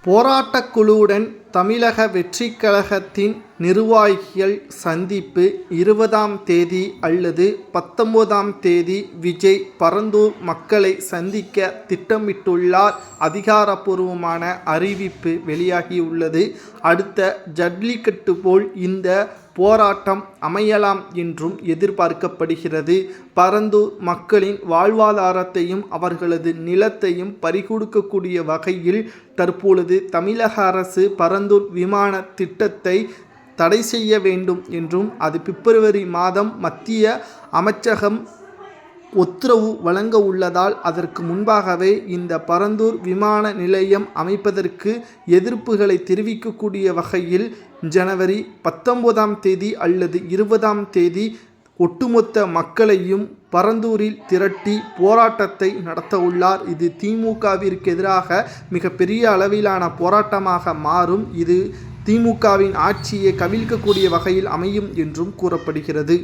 போராட்டக் குழுவுடன் தமிழக வெற்றிக் கழகத்தின் நிர்வாகிகள் சந்திப்பு 20ஆம் தேதி அல்லது 19ஆம் தேதி விஜய் பரந்தூர் மக்களை சந்திக்க திட்டமிட்டுள்ளார். அதிகாரப்பூர்வமான அறிவிப்பு வெளியாகியுள்ளது. அடுத்த ஜல்லிக்கட்டு போல் இந்த போராட்டம் அமையலாம் என்றும் எதிர்பார்க்கப்படுகிறது. பரந்தூர் மக்களின் வாழ்வாதாரத்தையும் அவர்களது நிலத்தையும் பறிகொடுக்கக்கூடிய வகையில் தற்பொழுது தமிழக அரசு பரந்தூர் விமான திட்டத்தை தடை செய்ய வேண்டும் என்றும் அது பிப்ரவரி மாதம் மத்திய அமைச்சகம் உத்தரவு வழங்க உள்ளதால் அதற்கு முன்பாகவே இந்த பரந்தூர் விமான நிலையம் அமைப்பதற்கு எதிர்ப்புகளை தெரிவிக்கக்கூடிய வகையில் ஜனவரி 19ஆம் தேதி அல்லது 20ஆம் தேதி ஒட்டுமொத்த மக்களையும் பரந்தூரில் திரட்டி போராட்டத்தை நடத்த உள்ளார். இது திமுகவிற்கு எதிராக மிகப்பெரிய அளவிலான போராட்டமாக மாறும். இது திமுகவின் ஆட்சியை கவிழ்க்கக்கூடிய வகையில் அமையும் என்றும் கூறப்படுகிறது.